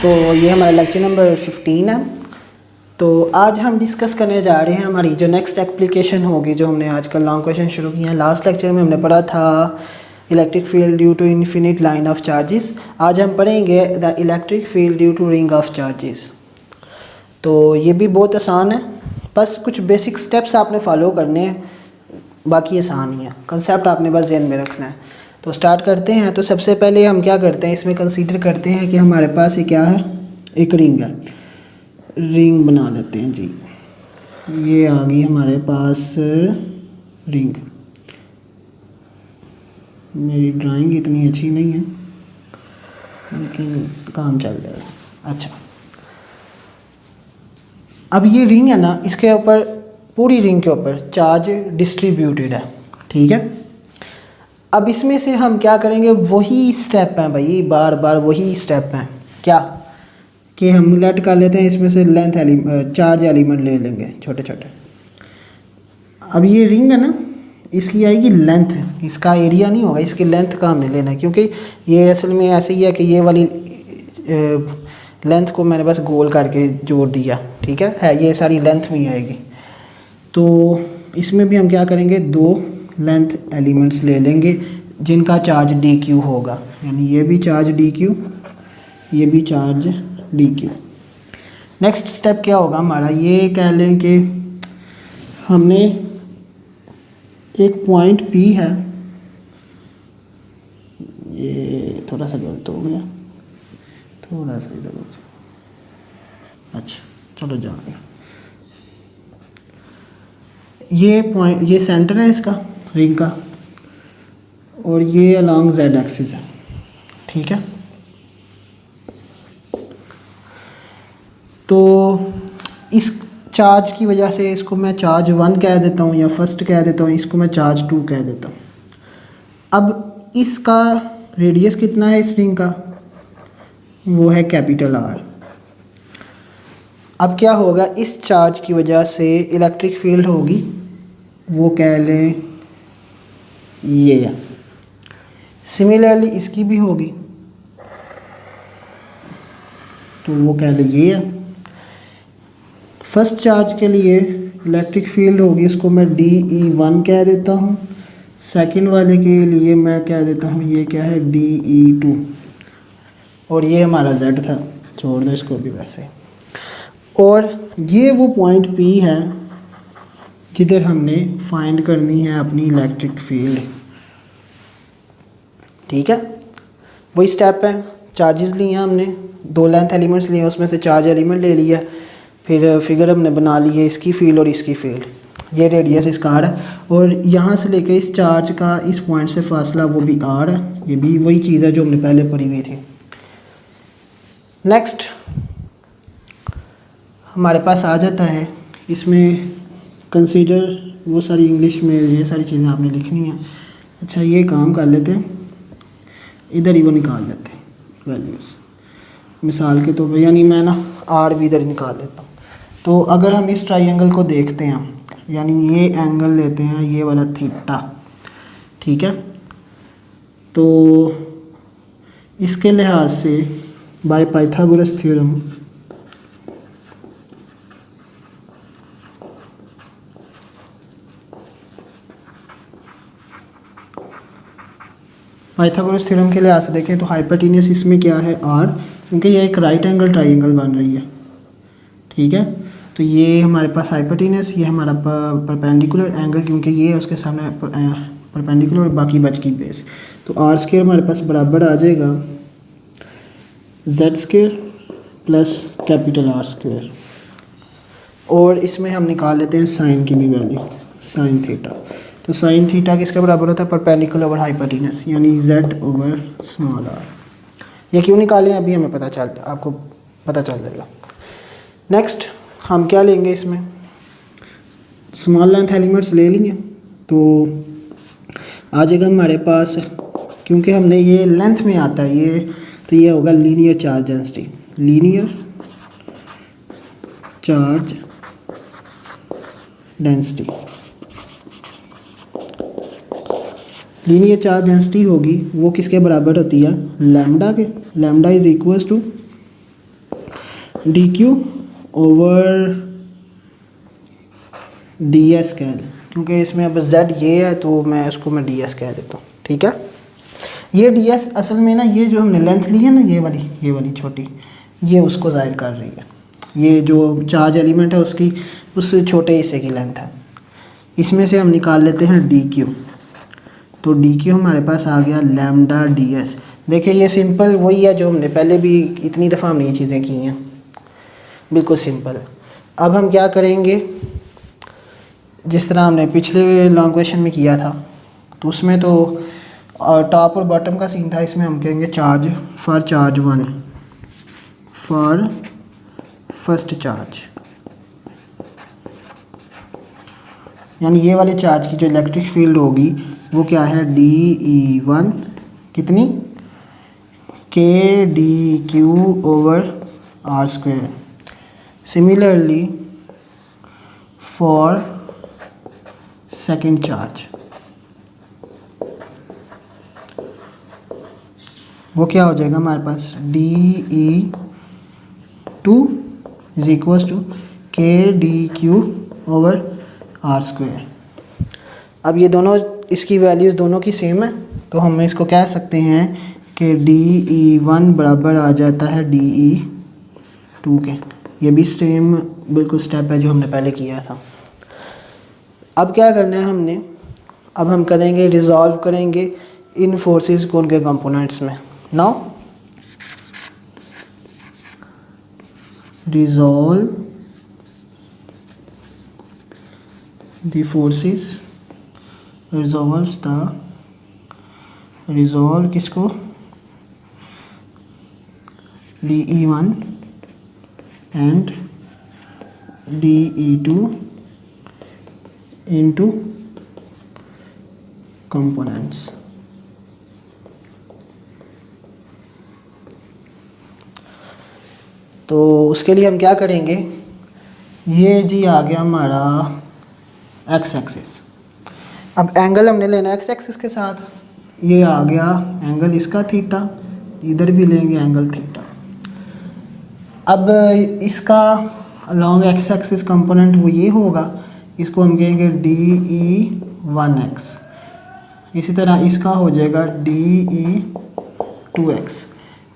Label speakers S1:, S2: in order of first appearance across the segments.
S1: तो ये हमारा लेक्चर नंबर 15 है। तो आज हम डिस्कस करने जा रहे हैं हमारी जो नेक्स्ट एप्लीकेशन होगी, जो हमने आजकल लॉन्ग क्वेश्चन शुरू किए हैं। लास्ट लेक्चर में हमने पढ़ा था electric field due to infinite line of charges. आज हम पढ़ेंगे the electric field due to ring of charges. तो ये भी बहुत आसान है, बस कुछ बेसिक स्टेप्स आपने फॉलो करने हैं, बाकी आसान ही है। कंसेप्ट आपने बस ध्यान में रखना है। तो स्टार्ट करते हैं। तो सबसे पहले हम क्या करते हैं, इसमें कंसीडर करते हैं कि हमारे पास ये क्या है, एक रिंग है। रिंग बना लेते हैं जी। ये आ गई हमारे पास रिंग। मेरी ड्राइंग इतनी अच्छी नहीं है लेकिन काम चल रहा है। अच्छा, अब ये रिंग है ना, इसके ऊपर पूरी रिंग के ऊपर चार्ज डिस्ट्रीब्यूटेड है, ठीक है। अब इसमें से हम क्या करेंगे, वही स्टेप हैं भाई, बार बार वही स्टेप हैं। क्या कि हम लेट कर लेते हैं, इसमें से चार्ज एलिमेंट ले लेंगे छोटे छोटे। अब ये रिंग है ना, इसकी आएगी लेंथ, इसका एरिया नहीं होगा, इसकी लेंथ का हमने लेना है, क्योंकि ये असल में ऐसे ही है कि ये वाली लेंथ को मैंने बस गोल करके जोड़ दिया, ठीक है ये सारी लेंथ में आएगी। तो इसमें भी हम क्या करेंगे, दो लेंथ एलिमेंट्स ले लेंगे जिनका चार्ज डी क्यू होगा, यानी ये भी चार्ज डी क्यू, ये भी charge D Q. Next step क्या होगा हमारा, ये कह लें कि हमने एक पॉइंट पी है, ये थोड़ा सा गलत हो गया, थोड़ा सा इधर। अच्छा चलो जाएंगे। ये पॉइंट, ये सेंटर है इसका रिंग का, और ये अलॉन्ग जेड एक्सिस है, ठीक है। तो इस चार्ज की वजह से इसको मैं चार्ज 1 कह देता हूँ या फर्स्ट कह देता हूँ, इसको मैं चार्ज 2 कह देता हूँ। अब इसका रेडियस कितना है इस रिंग का, वो है कैपिटल आर। अब क्या होगा, इस चार्ज की वजह से इलेक्ट्रिक फील्ड होगी, वो कह लें ये है। सिमिलरली इसकी भी होगी, तो वो कह लें ये है। फर्स्ट चार्ज के लिए इलेक्ट्रिक फील्ड होगी, इसको मैं DE1 कह देता हूँ। सेकंड वाले के लिए मैं कह देता हूँ, ये क्या है, DE2। और ये हमारा Z था, छोड़ दो इसको भी वैसे। और ये वो पॉइंट P है जिधर हमने फाइंड करनी है अपनी इलेक्ट्रिक फील्ड, ठीक है। वही स्टेप है, चार्जेस लिए हमने, दो लेंथ एलिमेंट्स लिए, उसमें से चार्ज एलिमेंट ले लिया, फिर फिगर हमने बना ली है इसकी फील्ड और इसकी फील्ड। ये रेडियस इसका आर है, और यहाँ से लेकर इस चार्ज का इस पॉइंट से फासला वो भी आर है। ये भी वही चीज़ है जो हमने पहले पढ़ी हुई थी। नेक्स्ट हमारे पास आ जाता है, इसमें कंसीडर वो सारी इंग्लिश में ये सारी चीज़ें आपने लिखनी है। अच्छा ये काम कर लेते हैं, इधर ही वो निकाल लेते हैं वैल्यूज़ मिसाल के तो, यानी मैं ना आर भी इधर निकाल लेता हूँ। तो अगर हम इस ट्राइंगल को देखते हैं, यानी ये एंगल लेते हैं, ये वाला थीटा, ठीक है। तो इसके लिहाज से बाय पाइथागोरस थ्योरम के लिहाज से देखें तो हाइपोटेन्यूस इसमें क्या है, आर, क्योंकि ये एक राइट एंगल ट्राइंगल बन रही है, ठीक है। तो ये हमारे पास हाइपोटेन्यूस, ये हमारा परपेंडिकुलर एंगल, क्योंकि ये उसके सामने परपेंडिकुलर और बाकी बच की बेस। तो आर स्क्वायर हमारे पास बराबर आ जाएगा Z square plus capital R square. और इसमें हम निकाल लेते हैं साइन की भी वैल्यू, साइन थीटा। तो साइन थीटा किसके बराबर होता है, परपेंडिकुलर ओवर हाइपोटेन्यूस, यानी जेड ओवर स्मॉल आर। ये क्यों निकालें अभी हमें आपको पता चल जाएगा। नेक्स्ट हम क्या लेंगे, इसमें स्मॉल लेंथ एलिमेंट्स ले लेंगे, तो आ जाएगा हमारे पास, क्योंकि हमने ये लेंथ में आता है ये, तो ये होगा linear charge density. Linear charge density, linear charge density होगी वो किसके बराबर होती है, लैम्डा के। Lambda is equals to d q over d s कह लें, क्योंकि इसमें अब जेड ये है तो मैं इसको मैं डी एस कह देता हूँ। ठीक है, ये डी एस असल में ना ये जो हमने लेंथ ली है ना ये वाली छोटी, ये उसको ज़ाहिर कर रही है। ये जो चार्ज एलिमेंट है उसकी उससे छोटे हिस्से की लेंथ है। इसमें से हम निकाल लेते हैं डी क्यू। तो डी क्यू हमारे पास आ गया लैम्डा डी एस। देखिए ये सिंपल वही है जो हमने पहले भी इतनी दफ़ा हमने ये चीज़ें की हैं, बिल्कुल सिंपल। अब हम क्या करेंगे, जिस तरह हमने पिछले लॉन्ग क्वेश्चन में किया था तो उसमें तो टॉप और बॉटम का सीन था, इसमें हम कहेंगे charge for charge 1 for first charge, यानी ये वाले चार्ज की जो इलेक्ट्रिक फील्ड होगी वो क्या है DE1 कितनी KDQ over R square. Similarly for second charge वो क्या हो जाएगा हमारे पास DE2 is equals to KDQ over R square. अब ये दोनों इसकी वैल्यूज़ दोनों की सेम है तो हम इसको कह सकते हैं कि DE1 बराबर आ जाता है DE2 के। ये भी सेम बिल्कुल स्टेप है जो हमने पहले किया था। अब क्या करना है हमने, अब हम करेंगे रिजॉल्व करेंगे इन फोर्सेस को उनके कंपोनेंट्स में। Now resolve the forces, resolve किसको DE1 and DE2 into components। तो उसके लिए हम क्या करेंगे, ये जी आ गया हमारा एक्स एक्सिस। अब एंगल हमने लेना एक्स एक्सिस के साथ, ये आ गया एंगल इसका थीटा, इधर भी लेंगे एंगल थीटा। अब इसका अलॉन्ग एक्स एक्सिस कंपोनेंट वो ये होगा, इसको हम कहेंगे DE1x। इसी तरह इसका हो जाएगा DE2x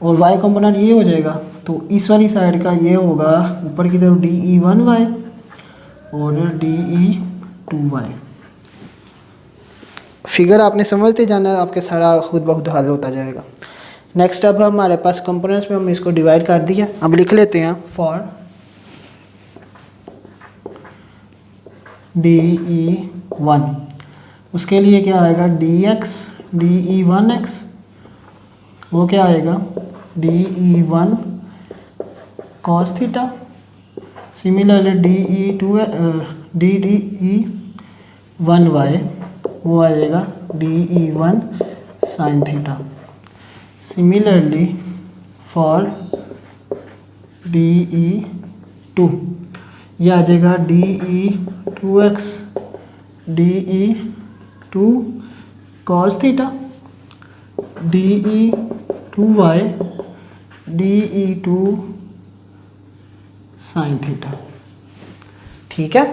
S1: और y कंपोनेंट ये हो जाएगा, तो इस वाली साइड का ये होगा ऊपर की तरफ DE1y और DE2y। फिगर आपने समझते जाना है, आपके सारा खुद ब खुद हल होता जाएगा। नेक्स्ट अब हमारे पास कंपोनेंट्स में हम इसको डिवाइड कर दिया। अब लिख लेते हैं फॉर DE1, उसके लिए क्या आएगा dx DE1x, वो क्या आएगा DE1 cos theta. Similarly DE1y वो आएगा DE1 sin theta. Similarly for DE2 ये आ जाएगा DE2x DE2 cos theta, DE2y DE2 sin theta. ठीक है,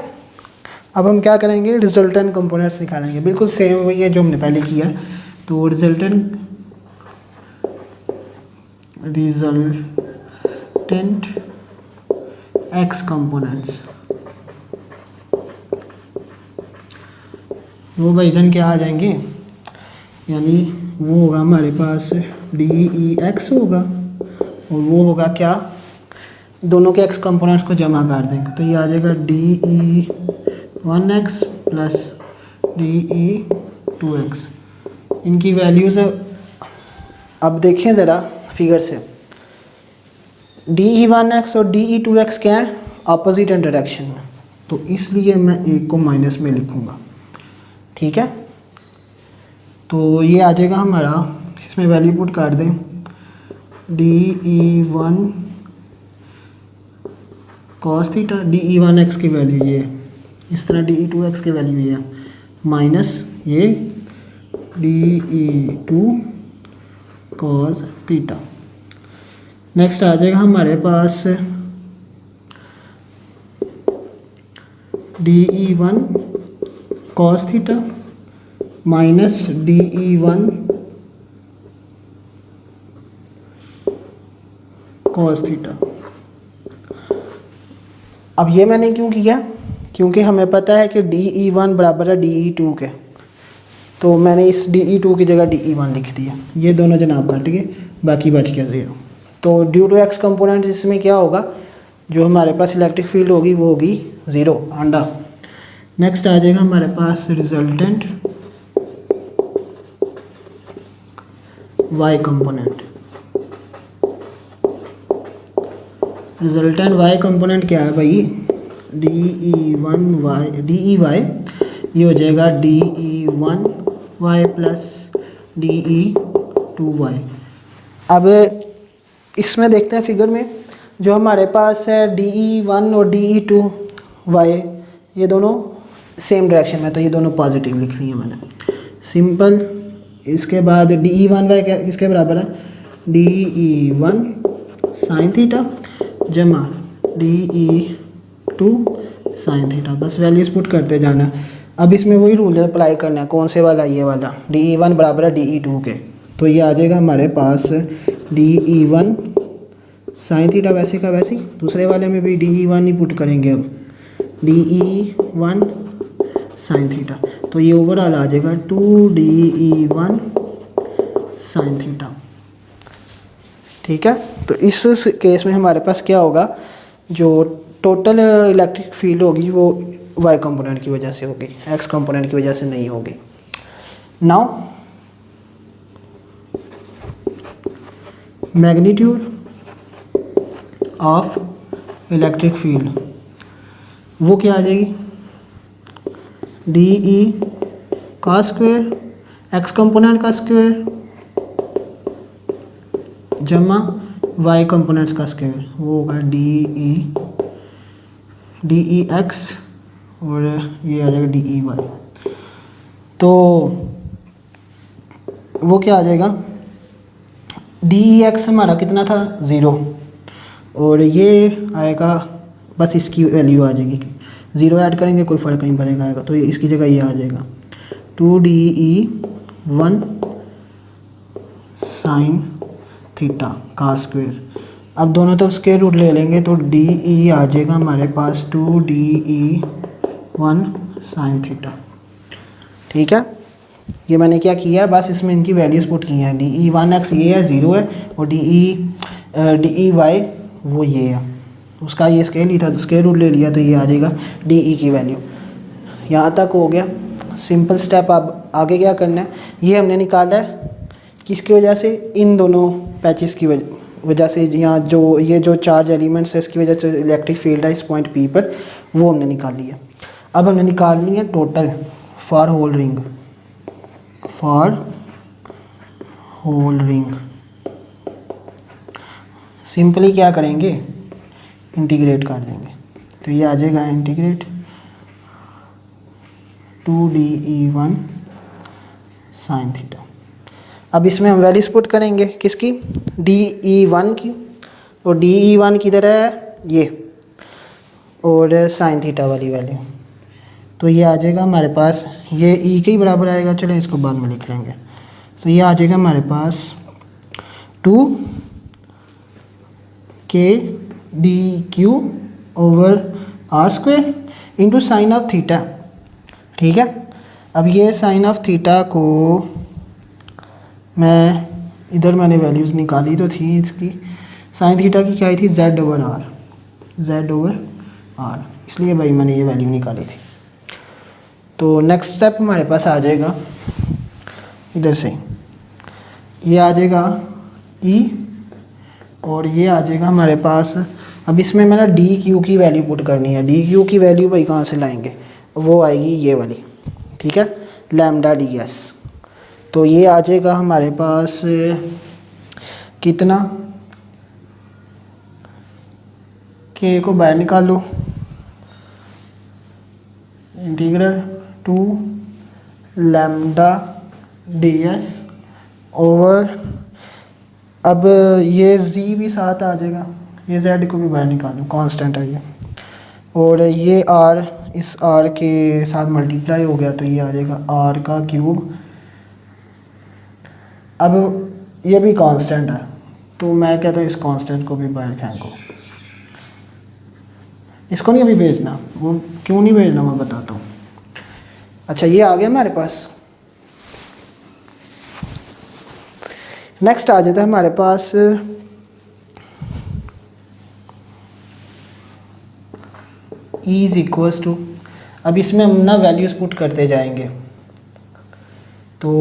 S1: अब हम क्या करेंगे, रिजल्टेंट कंपोनेंट्स निकालेंगे। बिल्कुल सेम वही है जो हमने पहले किया। तो रिजल्टेंट एक्स कंपोनेंट्स वो भाईजान क्या आ जाएंगे, यानी वो होगा हमारे पास DEX होगा और वो होगा क्या, दोनों के x कंपोनेंट्स को जमा कर देंगे तो ये आ जाएगा DE1x प्लस DE2x। इनकी वैल्यूज़ अब देखें ज़रा फिगर से, DE1x और DE2x क्या है, अपोजिट एंड डायरेक्शन में, तो इसलिए मैं एक को माइनस में लिखूँगा। ठीक है, तो ये आ जाएगा हमारा, इसमें वैल्यू पुट कर दें DE1 cos थीटा, DE1x की वैल्यू ये, इस तरह DE2x की वैल्यू ये माइनस ये DE2 cos थीटा। नेक्स्ट आ जाएगा हमारे पास DE1 cos theta minus DE1 cos theta. अब ये मैंने क्यों किया, क्योंकि हमें पता है कि DE1 बराबर है DE2 के, तो मैंने इस DE2 की जगह DE1 लिख दिया। ये दोनों जनाब कट गए, बाकी बच गया 0। तो ड्यू टू एक्स कंपोनेंट इसमें क्या होगा, जो हमारे पास इलेक्ट्रिक फील्ड होगी वो होगी 0 आंडा। नेक्स्ट आ जाएगा हमारे पास resultant Y component. Resultant Y component क्या है भाई, DE वाई ये हो जाएगा DE1 Y plus DE2 Y. अब इसमें देखते हैं फिगर में, जो हमारे पास है DE1 और DE2 वाई ये दोनों सेम डायरेक्शन में, तो ये दोनों पॉजिटिव लिख ली है मैंने, सिंपल। इसके बाद DE1 वाई क्या किसके बराबर है, DE1 साइन थीटा जमा DE2 साइन थीटा, बस वैल्यूज पुट करते जाना। अब इसमें वही रूल अप्लाई करना है, कौन से वाला, ये वाला DE1 बराबर है DE2 के, तो ये आ जाएगा हमारे पास DE1 साइन थीटा वैसे का वैसे, दूसरे वाले में भी DE1 ही पुट करेंगे। अब DE1 साइन थीटा, तो ये ओवरऑल आ जाएगा 2DE1 साइन थीटा। ठीक है, तो इस केस में हमारे पास क्या होगा, जो टोटल इलेक्ट्रिक फील्ड होगी वो वाई कंपोनेंट की वजह से होगी, एक्स कंपोनेंट की वजह से नहीं होगी। Now magnitude of electric field वो क्या आ जाएगी, DE का स्क्वायर एक्स कंपोनेंट का स्क्वायर जमा वाई कंपोनेंट्स का स्क्वायर, वो होगा DE एक्स और ये आ जाएगा DE वाई। तो वो क्या आ जाएगा, DE एक्स हमारा कितना था 0, और ये आएगा बस इसकी वैल्यू आ जाएगी, 0 ऐड करेंगे कोई फ़र्क नहीं पड़ेगा आएगा, तो ये इसकी जगह ये आ जाएगा 2DE1 साइन थीटा का स्क्वायर। अब दोनों तरफ स्क्वायर रूट ले लेंगे तो DE आ जाएगा हमारे पास 2DE1 साइन थीटा। ठीक है, ये मैंने क्या किया है, बस इसमें इनकी वैल्यूज़ पुट की हैं। DE1x ये है 0 है, और DEY वो ये है, उसका ये स्केल ही था तो स्केल रूट ले लिया, तो ये आ जाएगा DE की वैल्यू। यहाँ तक हो गया सिंपल स्टेप। अब आगे क्या करना है, ये हमने निकाला है किसकी वजह से, इन दोनों पैचेस की वजह से, यहाँ जो ये जो चार्ज एलिमेंट्स है इसकी वजह से इलेक्ट्रिक फील्ड है इस पॉइंट P पर, वो हमने निकाल लिया। अब हमने निकालनी है total for whole ring, simply क्या करेंगे, इंटीग्रेट कर देंगे, तो ये आ जाएगा इंटीग्रेट 2DE1 साइन थीटा। अब इसमें हम वैल्यूज पुट करेंगे किसकी, DE1 की, और DE1 किधर है ये, और साइन थीटा वाली वैल्यू, तो ये आ जाएगा हमारे पास, ये E के ही बराबर आएगा, चलें इसको बाद में लिख लेंगे। तो ये आ जाएगा हमारे पास 2KDQ over R square into sine of theta. ठीक है, अब ये साइन ऑफ थीटा को मैं इधर मैंने वैल्यूज़ निकाली तो थी इसकी, साइन थीटा की क्या आई थी, Z ओवर R, इसलिए भाई मैंने ये वैल्यू निकाली थी। तो नेक्स्ट स्टेप हमारे पास आ जाएगा इधर से, ये आ जाएगा E, और ये आ जाएगा हमारे पास, अब इसमें मैंने DQ की वैल्यू पुट करनी है। DQ की वैल्यू भाई कहाँ से लाएंगे, वो आएगी ये वाली, ठीक है, लैम्डा DS। तो ये आ जाएगा हमारे पास कितना, K को बाहर निकाल लो, इंटीग्रल 2 लैम्डा DS ओवर, अब ये Z भी साथ आ जाएगा, ये Z को भी बाहर निकालो, कांस्टेंट है ये, और ये आर इस आर के साथ मल्टीप्लाई हो गया तो ये आ जाएगा आर का क्यूब। अब ये भी कांस्टेंट है तो मैं कहता हूँ इस कांस्टेंट को भी बाहर फेंको। इसको नहीं अभी भेजना, वो क्यों नहीं भेजना मैं बताता हूँ। अच्छा ये आ गया हमारे पास। नेक्स्ट आ जाता है हमारे पास इज इक्वल्स टू, अब इसमें हम ना वैल्यूज़ पुट करते जाएंगे तो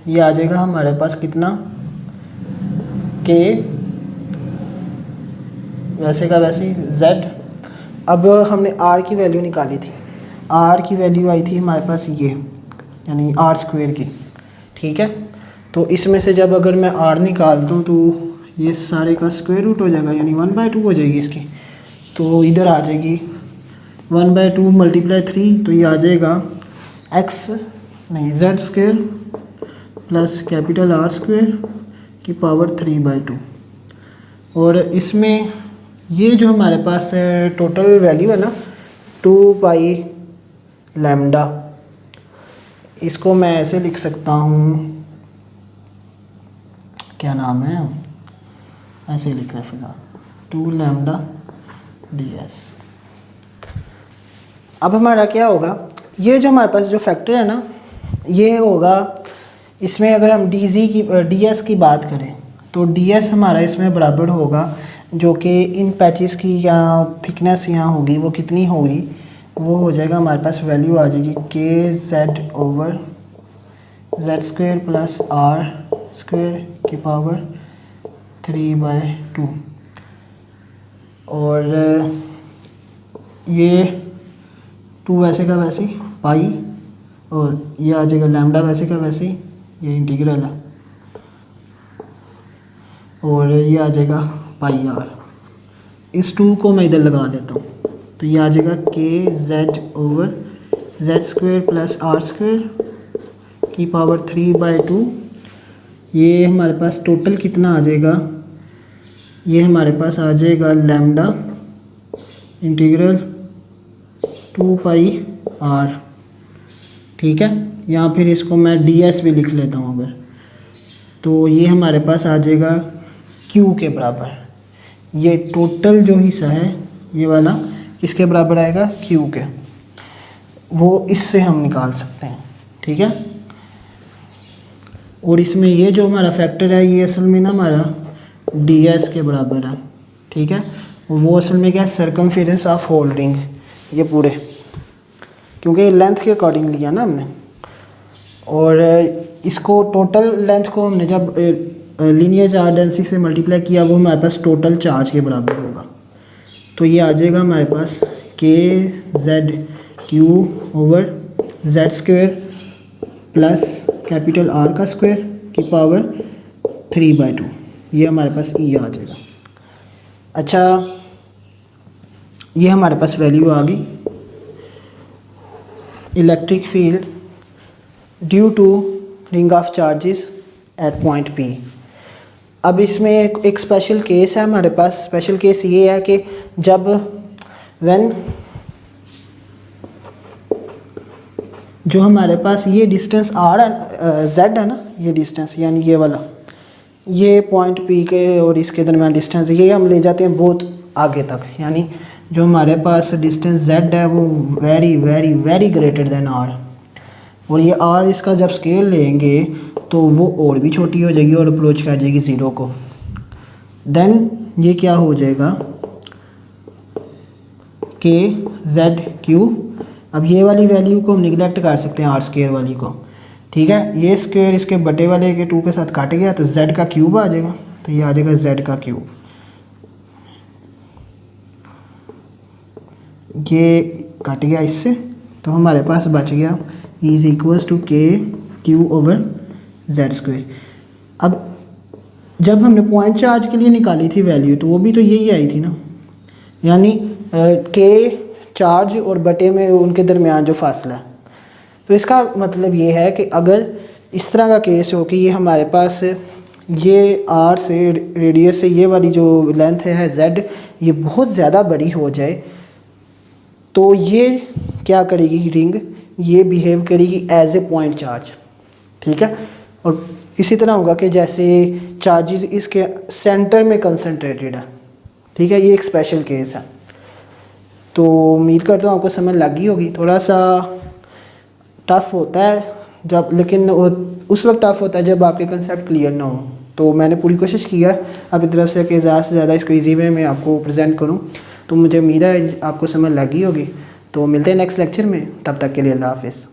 S1: ये आ जाएगा हमारे पास कितना, के वैसे का वैसे ही z। अब हमने r की वैल्यू निकाली थी, r की वैल्यू आई थी हमारे पास ये यानी r स्क्वायर की, ठीक है। तो इसमें से जब अगर मैं r निकाल दूँ तो ये सारे का स्क्वायर रूट हो जाएगा यानी 1/2 हो जाएगी इसकी। तो इधर आ जाएगी 1/2 मल्टीप्लाई 3 तो ये आ जाएगा x नहीं z square plus capital R square की पावर 3/2। और इसमें ये जो हमारे पास टोटल वैल्यू है ना 2 पाई लैम्डा, इसको मैं ऐसे लिख सकता हूँ, क्या नाम है, ऐसे लिख रहे हैं फिलहाल 2 लैम्डा ds। अब हमारा क्या होगा, ये जो हमारे पास जो फैक्टर है ना ये होगा, इसमें अगर हम ds की बात करें तो ds हमारा इसमें बराबर होगा जो कि इन पैचेस की या थिकनेस यहाँ होगी वो कितनी होगी, वो हो जाएगा हमारे पास वैल्यू आ जाएगी k z over z square plus r square की पावर 3/2। और ये 2 वैसे का वैसे पाई और ये आ जाएगा लैम्डा वैसे का वैसे ही, ये इंटीग्रल है और ये आ जाएगा पाई आर। इस 2 को मैं इधर लगा देता हूँ तो ये आ जाएगा k z over z square plus r square की पावर 3/2। ये हमारे पास टोटल कितना आ जाएगा, ये हमारे पास आ जाएगा लैम्डा इंटीग्रल 2 पाई आर, ठीक है। या फिर इसको मैं ds भी लिख लेता हूँ अगर, तो ये हमारे पास आ जाएगा q के बराबर। ये टोटल जो हिस्सा है ये वाला किसके बराबर आएगा, q के, वो इससे हम निकाल सकते हैं, ठीक है। और इसमें ये जो हमारा फैक्टर है ये असल में ना हमारा ds के बराबर है, ठीक है। वो असल में क्या है, सर्कमफेरेंस ऑफ होल रिंग, ये पूरे, क्योंकि लेंथ के अकॉर्डिंग लिया ना हमने। और इसको टोटल लेंथ को हमने जब लीनियर चार्ज डेंसिटी से मल्टीप्लाई किया वो हमारे पास टोटल चार्ज के बराबर होगा। तो ये आ जाएगा हमारे पास के Z Q over z square plus capital R का स्क्वायर की पावर 3/2, ये हमारे पास ई आ जाएगा। अच्छा ये हमारे पास वैल्यू आ गई electric field due to ring of charges at point P. अब इसमें एक स्पेशल केस है हमारे पास। स्पेशल केस ये है कि जब व्हेन जो हमारे पास ये डिस्टेंस आर जेड है ना, ये डिस्टेंस यानी ये वाला, ये पॉइंट पी के और इसके दरमियान डिस्टेंस ये हम ले जाते हैं बहुत आगे तक, यानी जो हमारे पास डिस्टेंस z है वो very very very greater than r। और ये r इसका जब स्केल लेंगे तो वो और भी छोटी हो जाएगी और अप्रोच कर जाएगी 0 को। देन ये क्या हो जाएगा के जेड क्यू। अब ये वाली वैल्यू को हम निगलेक्ट कर सकते हैं r स्क्वायर वाली को, ठीक है। ये स्क्वायर इसके बटे वाले के 2 के साथ काट गया तो z का क्यूब आ जाएगा, तो ये आ जाएगा z का क्यूब। ये कट गया इससे तो हमारे पास बच गया इज इक्वल्स टू के क्यू ओवर जेड स्क्वायर। अब जब हमने पॉइंट चार्ज के लिए निकाली थी वैल्यू तो वो भी तो यही आई थी ना, यानी के चार्ज और बटे में उनके दरमियान जो फासला है। तो इसका मतलब ये है कि अगर इस तरह का केस हो कि ये हमारे पास ये आर से रेडियस से ये वाली जो लेंथ है जेड ये बहुत ज़्यादा बड़ी हो जाए तो ये क्या करेगी रिंग, ये बिहेव करेगी एज ए पॉइंट चार्ज, ठीक है। और इसी तरह होगा कि जैसे चार्जेस इसके सेंटर में कंसंट्रेटेड है, ठीक है। ये एक स्पेशल केस है। तो उम्मीद करता हूँ आपको समझ लग गई होगी। थोड़ा सा टफ़ होता है जब, लेकिन उस वक्त टफ़ होता है जब आपके कंसेप्ट क्लियर ना हो। तो मैंने पूरी कोशिश की है अपनी तरफ से कि ज़्यादा से ज़्यादा इसको ईजी वे में आपको प्रेजेंट करूँ। तो मुझे उम्मीद है आपको समझ लग गई होगी। तो मिलते हैं नेक्स्ट लेक्चर में, तब तक के लिए अल्लाह हाफ़िज़।